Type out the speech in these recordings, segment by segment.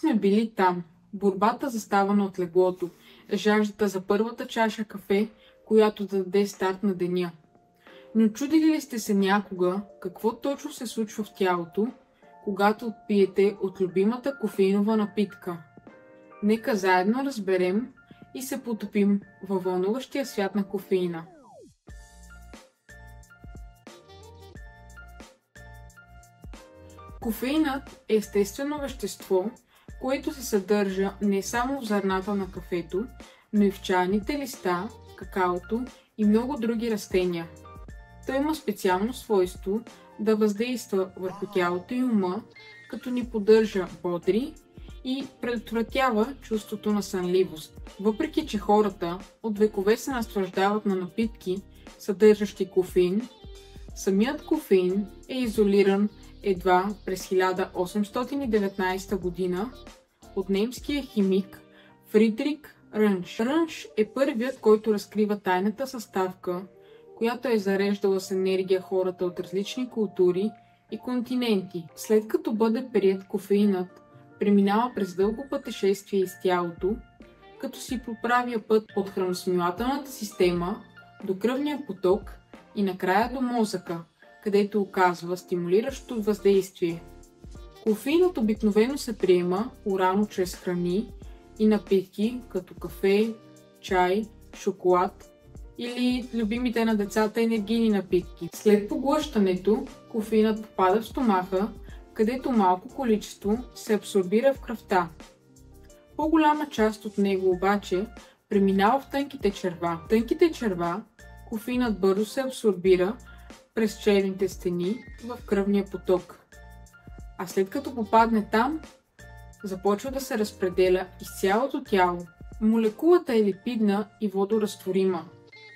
сме били там. Борбата заставана от леглото, жаждата за първата чаша кафе, която да даде старт на деня. Но чудили ли сте се някога какво точно се случва в тялото, когато отпиете от любимата кофеинова напитка? Нека заедно разберем и се потопим във вълнуващия свят на кофеина. Кофеинът е естествено вещество, което се съдържа не само в зърната на кафето, но и в чайните листа, какаото и много други растения. Той има специално свойство да въздейства върху тялото и ума, като ни поддържа бодри и предотвратява чувството на сънливост. Въпреки че хората от векове се наслаждават на напитки, съдържащи кофеин, самият кофеин е изолиран едва през 1819 година от немския химик Фридрих Рънш. Рънш е първият, който разкрива тайната съставка, която е зареждала с енергия хората от различни култури и континенти. След като бъде приет, кофеинът преминава през дълго пътешествие из тялото, като си поправя път от храносмилателната система до кръвния поток и накрая до мозъка, където оказва стимулиращо въздействие. Кофеинът обикновено се приема орално чрез храни и напитки, като кафе, чай, шоколад или любимите на децата енергийни напитки. След поглъщането, кофеинът попада в стомаха, където малко количество се абсорбира в кръвта. По-голяма част от него обаче преминава в тънките черва. В тънките черва кофеинът бързо се абсорбира през черните стени в кръвния поток. А след като попадне там, започва да се разпределя из цялото тяло. Молекулата е липидна и водоразтворима,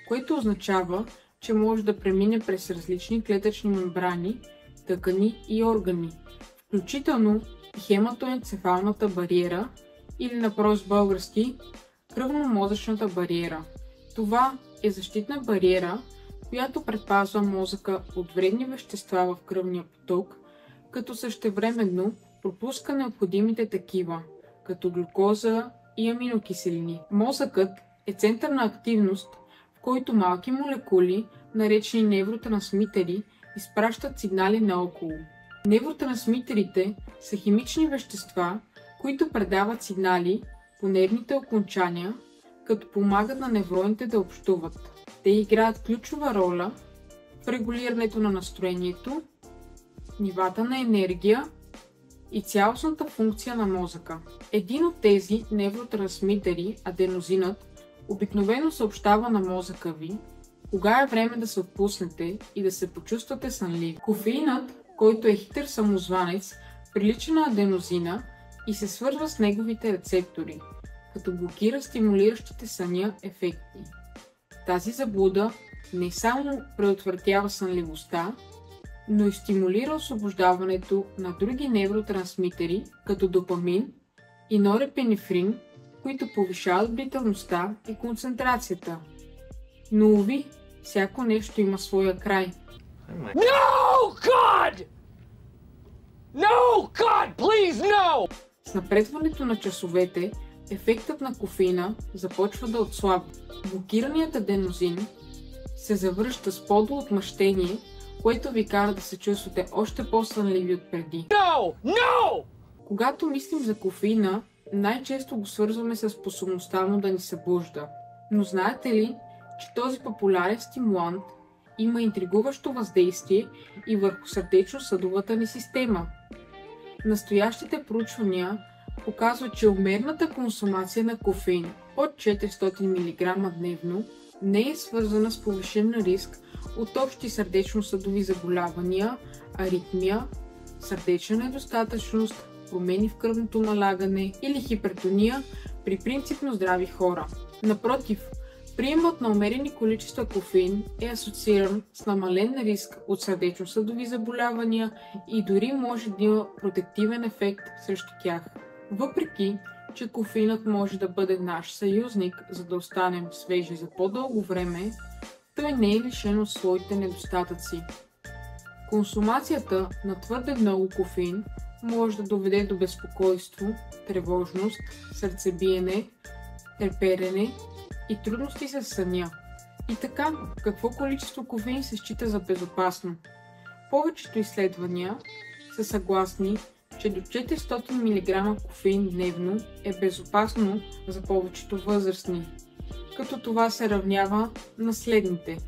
което означава, че може да премине през различни клетъчни мембрани, тъкани и органи, включително хематоенцефалната бариера или на прост български кръвно-мозъчната бариера. Това е защитна бариера, която предпазва мозъка от вредни вещества в кръвния поток, като същевременно пропуска необходимите такива, като глюкоза и аминокиселини. Мозъкът е център на активност, в който малки молекули, наречени невротрансмитери, изпращат сигнали наоколо. Невротрансмитерите са химични вещества, които предават сигнали по нервните окончания, като помагат на невроните да общуват. Те играят ключова роля в регулирането на настроението, нивата на енергия и цялостната функция на мозъка. Един от тези невротрансмитери, аденозинът, обикновено съобщава на мозъка ви кога е време да се отпуснете и да се почувствате сънливи. Кофеинът, който е хитър самозванец, прилича на аденозина и се свързва с неговите рецептори, като блокира стимулиращите съня ефекти. Тази заблуда не само предотвратява сънливостта, но и стимулира освобождаването на други невротрансмитери, като допамин и норепинефрин, които повишават бдителността и концентрацията. Но уви, всяко нещо има своя край. No, God! No, God, please, no! С напредването на часовете, ефектът на кофеина започва да отслабва. Блокираният аденозин се завръща с подоотмъщение, което ви кара да се чувствате още по-сънливи от преди. No! No! Когато мислим за кофеина, най-често го свързваме с способността му да ни събужда. Но знаете ли, че този популярен стимулант има интригуващо въздействие и върху сърдечно-съдовата ни система? Настоящите проучвания показват, че умерната консумация на кофеин от 400 мг дневно не е свързана с повишен риск от общи сърдечно-съдови заболявания, аритмия, сърдечна недостатъчност, промени в кръвното налагане или хипертония при принципно здрави хора. Напротив, приемът на умерени количества кофеин е асоцииран с намален риск от сърдечно-съдови заболявания и дори може да има протективен ефект срещу тях. Въпреки че кофеинът може да бъде наш съюзник, за да останем свежи за по-дълго време, той не е лишен от своите недостатъци. Консумацията на твърде много кофеин може да доведе до безпокойство, тревожност, сърцебиене, треперене и трудности с съня. И така, какво количество кофеин се счита за безопасно? Повечето изследвания са съгласни, че до 400 мг кофеин дневно е безопасно за повечето възрастни, като това се равнява на следните.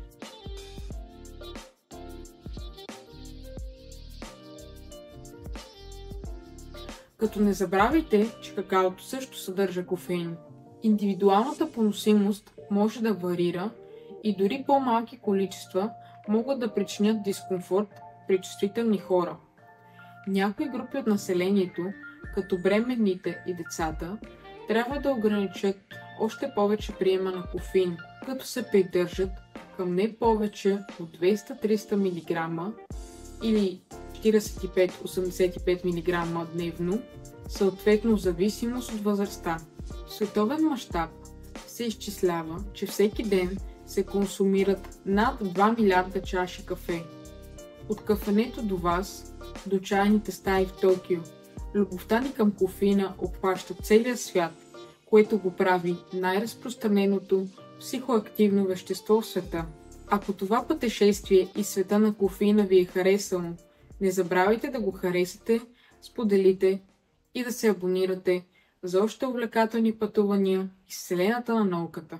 Като не забравяйте, че какаото също съдържа кофеин. Индивидуалната поносимост може да варира и дори по-малки количества могат да причинят дискомфорт при чувствителни хора. Някои групи от населението, като бременните и децата, трябва да ограничат още повече приема на кофеин, като се придържат към не повече от 200-300 мг или 45-85 мг дневно, съответно в зависимост от възрастта. В световен мащаб се изчислява, че всеки ден се консумират над 2 милиарда чаши кафе. От кафенето до вас, до чайните стаи в Токио, любовта ни към кофеина обхваща целия свят, което го прави най-разпространеното психоактивно вещество в света. Ако това пътешествие и света на кофеина ви е харесало, не забравяйте да го харесате, споделите и да се абонирате за още увлекателни пътувания из вселената на науката.